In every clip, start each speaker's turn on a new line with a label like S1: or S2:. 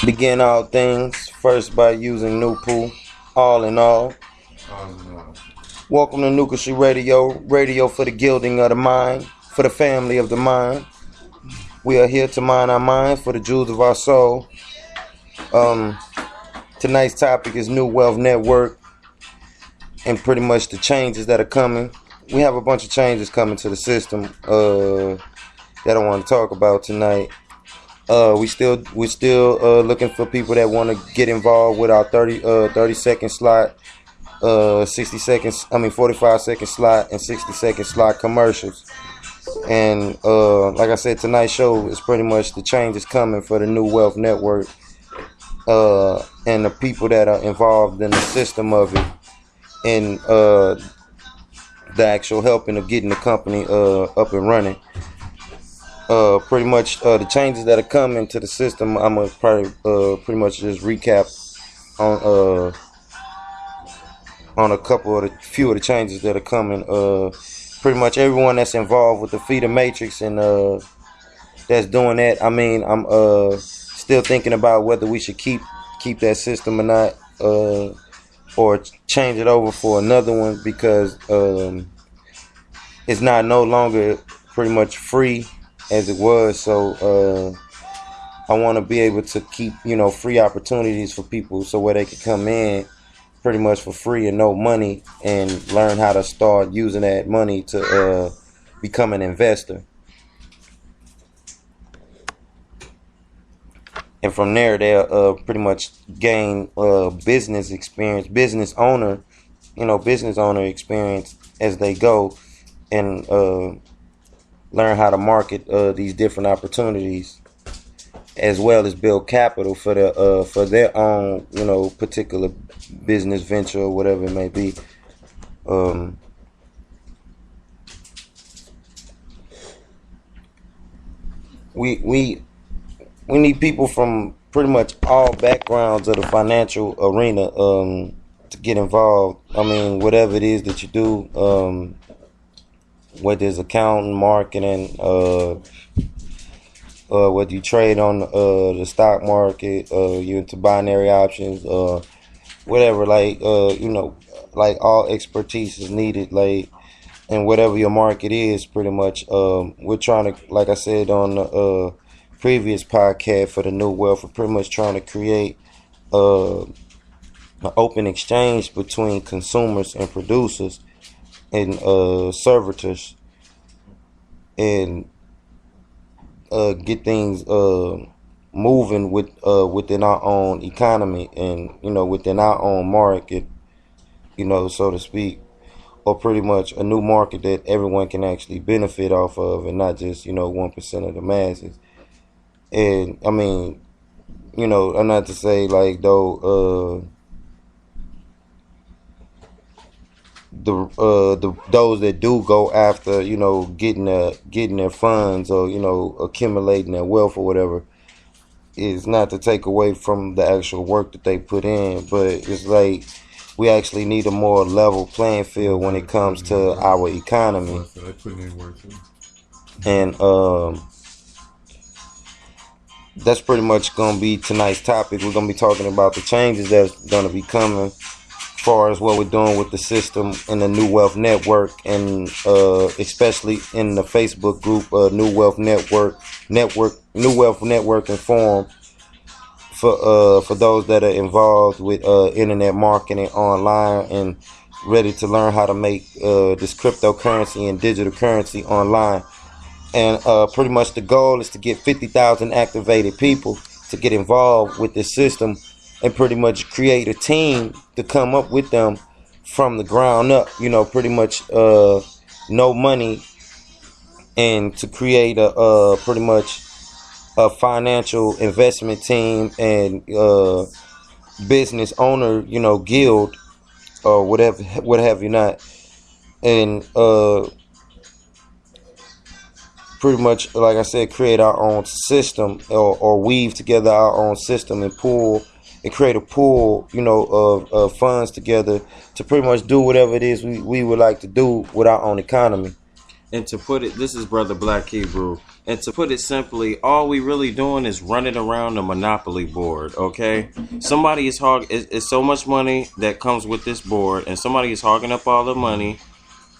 S1: Begin all things first by using Nupu, all in all. Welcome to Nukashi Radio, radio for the gilding of the mind, for the family of the mind. We are here to mine our mind for the jewels of our soul. Tonight's topic is New Wealth Network and pretty much the changes that are coming. We have a bunch of changes coming to the system that I want to talk about tonight. We're still looking for people that want to get involved with our 30-second slot, 45-second slot, and 60-second slot commercials. And like I said, tonight's show is pretty much the changes coming for the New Wealth Network and the people that are involved in the system of it, and the actual helping of getting the company up and running. Pretty much the changes that are coming to the system, I'm gonna probably pretty much just recap on a couple of the few of the changes that are coming. Pretty much everyone that's involved with the feeder matrix and that's doing that. I mean, I'm still thinking about whether we should keep that system or not, or change it over for another one, because it's not no longer pretty much free as it was. So I want to be able to keep, free opportunities for people, so where they can come in pretty much for free and no money, and learn how to start using that money to become an investor. And from there, they'll pretty much gain business experience, business owner experience as they go, and learn how to market these different opportunities, as well as build capital for their own particular business venture or whatever it may be. We need people from pretty much all backgrounds of the financial arena to get involved. I mean, whatever it is that you do, whether it's accounting, marketing, whether you trade on the stock market, you're into binary options, whatever, like all expertise is needed, and whatever your market is, pretty much. We're trying to, like I said on the previous podcast for the New Wealth, we're pretty much trying to create an open exchange between consumers and producers and servitors, and get things moving within our own economy, and within our own market, so to speak, or pretty much a new market that everyone can actually benefit off of, and not just 1% of the masses. And I mean, I'm not to say those that do go after getting their funds, or accumulating their wealth or whatever, is not to take away from the actual work that they put in, but it's like we actually need a more level playing field when it comes to our economy. And that's pretty much going to be tonight's topic. We're going to be talking about the changes that's going to be coming as far as what we're doing with the system and the New Wealth Network, and especially in the Facebook group, New Wealth Network, New Wealth Network and Forum, for those that are involved with internet marketing online and ready to learn how to make this cryptocurrency and digital currency online. And pretty much the goal is to get 50,000 activated people to get involved with this system, and pretty much create a team to come up with them from the ground up, pretty much no money, and to create a pretty much a financial investment team and business owner, guild, or whatever, what have you not. And pretty much, like I said, create our own system, or weave together our own system, and create a pool, of funds together to pretty much do whatever it is we would like to do with our own economy.
S2: And to put it, this is Brother Black Hebrew. And to put it simply, all we really doing is running around the monopoly board, okay? Somebody is it's so much money that comes with this board, and somebody is hogging up all the money,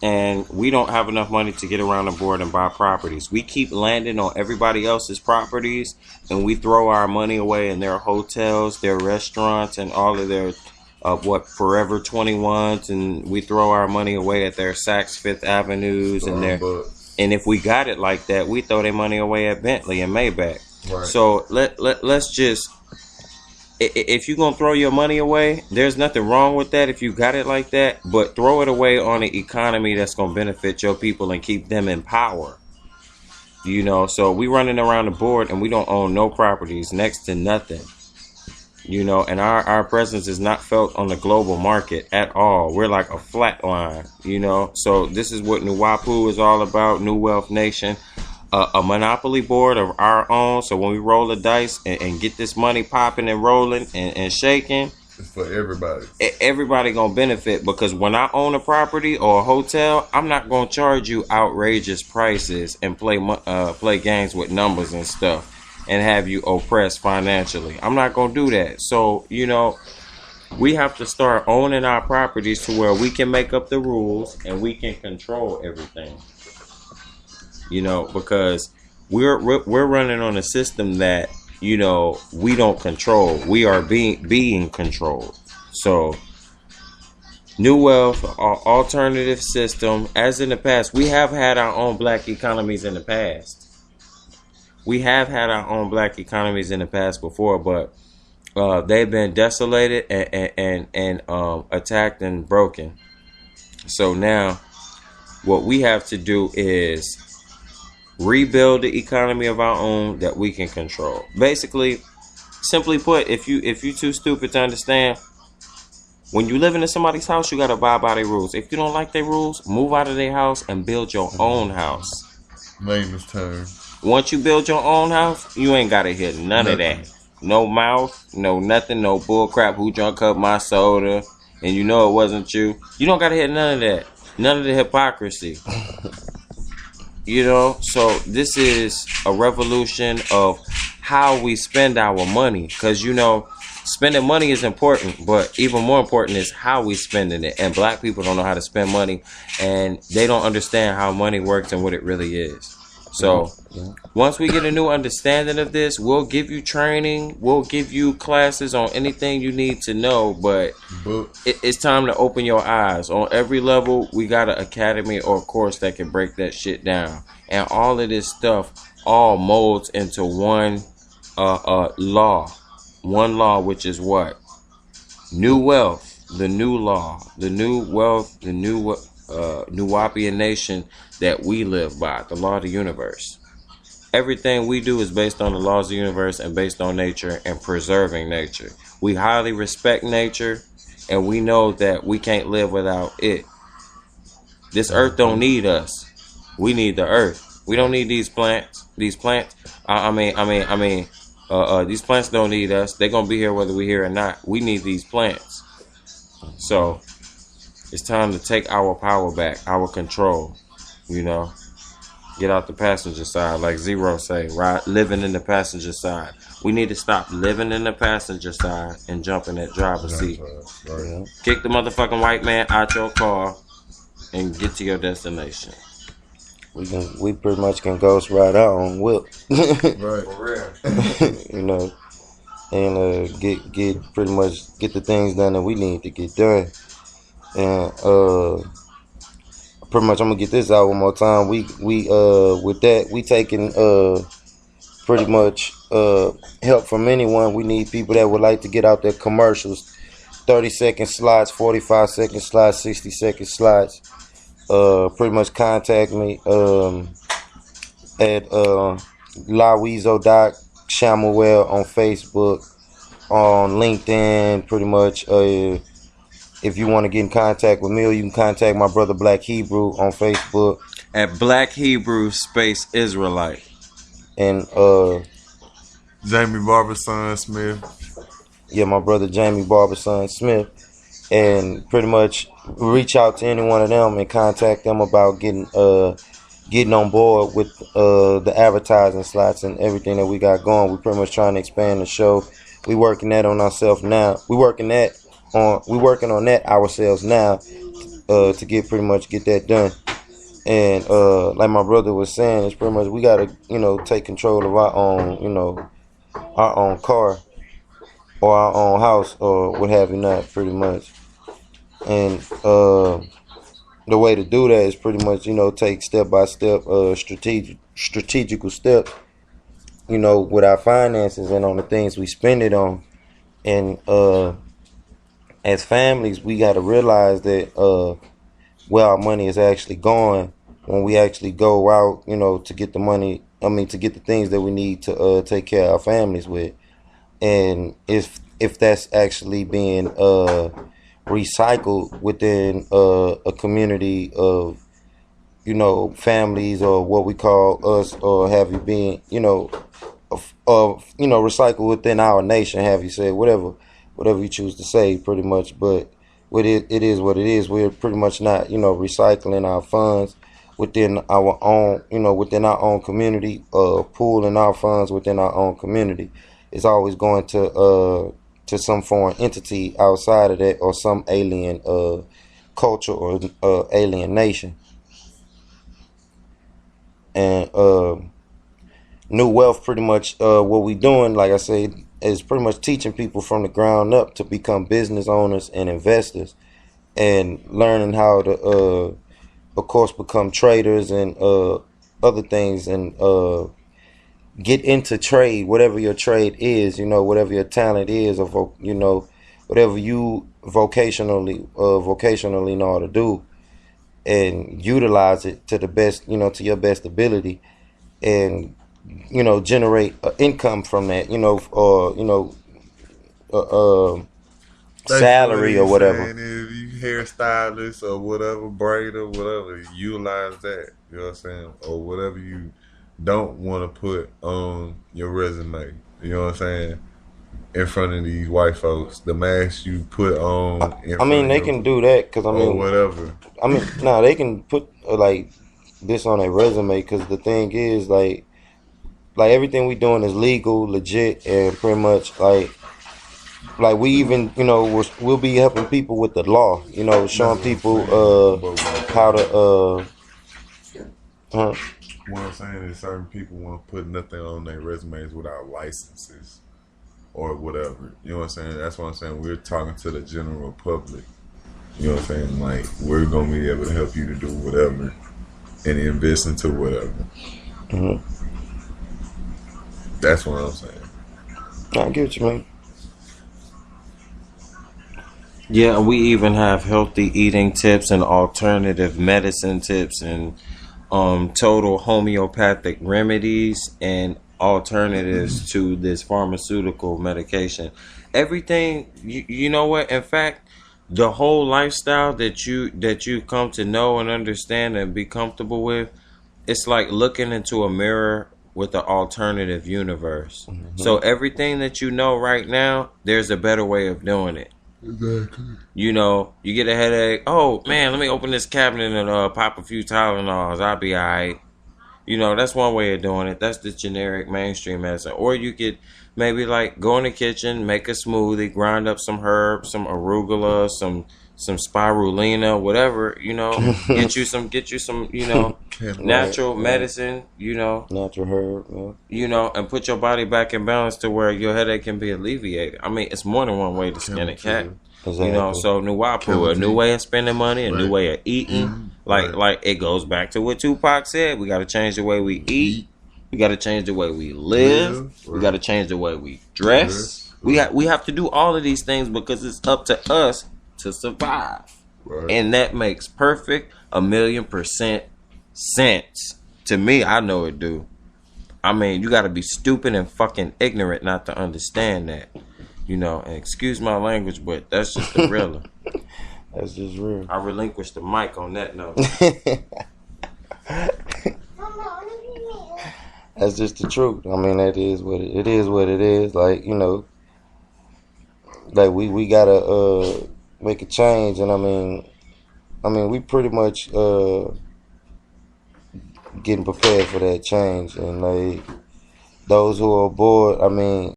S2: and we don't have enough money to get around the board and buy properties. We keep landing on everybody else's properties, and we throw our money away in their hotels, their restaurants, and all of their Forever 21s, and we throw our money away at their Saks Fifth Avenues and their. And if we got it like that, we throw their money away at Bentley and Maybach. Right. So let's just, if you're going to throw your money away, there's nothing wrong with that if you got it like that. But throw it away on an economy that's going to benefit your people and keep them in power. You know, so we running around the board and we don't own no properties, next to nothing. You know, and our presence is not felt on the global market at all. We're like a flat line, you know. So this is what Nuwapu is all about, New Wealth Nation. A monopoly board of our own. So when we roll the dice and get this money popping and rolling and shaking.
S3: It's for everybody.
S2: Everybody going to benefit, because when I own a property or a hotel, I'm not going to charge you outrageous prices and play games with numbers and stuff and have you oppressed financially. I'm not going to do that. So, you know, we have to start owning our properties to where we can make up the rules and we can control everything. You know, because we're running on a system that, you know, we don't control. We are being controlled. So, New Wealth, alternative system, as in the past, we have had our own black economies in the past. We have had our own black economies in the past before, but they've been desolated and attacked and broken. So now what we have to do is rebuild the economy of our own that we can control. Basically, simply put, if you too stupid to understand, when you live in somebody's house, you got to abide by their rules. If you don't like their rules, move out of their house and build your own house.
S3: Maintenance time.
S2: Once you build your own house, you ain't got to hear none of that. No mouth, no nothing, no bull crap. Who drunk up my soda? And you know it wasn't you. You don't got to hear none of that. None of the hypocrisy. You know, so this is a revolution of how we spend our money. Because, you know, spending money is important, but even more important is how we spending it. And black people don't know how to spend money, and they don't understand how money works and what it really is. So once we get a new understanding of this, we'll give you training. We'll give you classes on anything you need to know. But it's time to open your eyes. On every level, we got an academy or a course that can break that shit down. And all of this stuff all molds into one law. One law, which is what? New wealth, the new law, the new wealth, the new Nuwapian nation that we live by, the law of the universe. Everything we do is based on the laws of the universe and based on nature and preserving nature. We highly respect nature, and we know that we can't live without it. This earth don't need us. We need the earth. We don't need these plants. These plants, these plants don't need us. They're gonna be here whether we're here or not. We need these plants. So it's time to take our power back, our control, you know. Get out the passenger side, like Zero say, right? Living in the passenger side. We need to stop living in the passenger side and jump in that driver's seat. Right. Kick the motherfucking white man out your car and get to your destination.
S1: We pretty much can ghost ride our own whip.
S3: Right.
S2: For real.
S1: You know, and get pretty much get the things done that we need to get done. And pretty much I'm gonna get this out one more time. We with that we taking pretty much help from anyone. We need people that would like to get out their commercials, 30-second slots, 45-second slots, 60-second slots. Pretty much contact me at laweezo.shamuel on Facebook, on LinkedIn. Pretty much if you want to get in contact with me, or you can contact my brother Black Hebrew on Facebook
S2: at Black Hebrew Space Israelite.
S1: And
S3: Jamie Barberson Smith.
S1: Yeah, my brother Jamie Barberson Smith. And pretty much reach out to any one of them and contact them about getting getting on board with the advertising slots and everything that we got going. We pretty much trying to expand the show. We working that on ourselves now. We working on that ourselves now to get that done. And like my brother was saying, it's pretty much we gotta take control of our own our own car or our own house or what have you not, pretty much. And the way to do that is pretty much take step by step strategical steps with our finances and on the things we spend it on. And as families, we got to realize that where our money is actually going when we actually go out to get the money, to get the things that we need to take care of our families with. And if that's actually being recycled within a community of families, or what we call us, or have you been recycled within our nation, have you said, whatever you choose to say, pretty much. But it is what it is. We're pretty much not recycling our funds within our own community, pooling our funds within our own community. It's always going to some foreign entity outside of that, or some alien culture or alien nation. And New Wealth, pretty much what we doing, like I said, is pretty much teaching people from the ground up to become business owners and investors, and learning how to of course become traders and other things, and get into trade, whatever your trade is, whatever your talent is, or whatever you vocationally know how to do, and utilize it to the best, to your best ability, and generate income from that, or salary or whatever.
S3: If you hairstylist or whatever, braid or whatever, utilize that. You know what I'm saying? Or whatever you don't want to put on your resume. You know what I'm saying? In front of these white folks, the mask you put on.
S1: They can do that, because
S3: or whatever.
S1: No, they can put like this on a resume, because the thing is, like everything we doing is legal, legit, and pretty much like we even we'll be helping people with the law, showing people how to
S3: What I'm saying is, certain people won't put nothing on their resumes without licenses or whatever. You know what I'm saying? That's what I'm saying. We're talking to the general public. You know what I'm saying? Like, we're going to be able to help you to do whatever and invest into whatever.
S1: Mm-hmm.
S3: That's what I'm saying.
S1: I get what you mean.
S2: Yeah, we even have healthy eating tips and alternative medicine tips, and total homeopathic remedies and alternatives to this pharmaceutical medication. Everything, you know what? In fact, the whole lifestyle that you come to know and understand and be comfortable with, it's like looking into a mirror with the alternative universe. Mm-hmm. So everything that you know right now, there's a better way of doing it.
S3: Exactly.
S2: You get a headache. Oh man, let me open this cabinet and pop a few Tylenols. I'll be alright. That's one way of doing it. That's the generic mainstream medicine. Or you could maybe like go in the kitchen, make a smoothie, grind up some herbs, some arugula, some spirulina, whatever. Get you some natural medicine.
S1: Natural herb.
S2: Yeah. And put your body back in balance to where your headache can be alleviated. I mean, it's more than one way to skin a cat.
S1: Exactly.
S2: So Nuwapu, a new way of spending money, a new way of eating. Like it goes back to what Tupac said. We got to change the way we eat. We got to change the way we live. We got to change the way we dress. We have to do all of these things because it's up to us to survive.
S3: Right.
S2: And that makes perfect 1,000,000% sense. To me, I know it do. I mean, you got to be stupid and fucking ignorant not to understand that. And excuse my language, but that's just the real.
S1: That's just real.
S2: I relinquished the mic on that note.
S1: That's just the truth. I mean, that is what it is. What it is. Like like we gotta make a change, and I mean we pretty much getting prepared for that change. And like those who are aboard, I mean,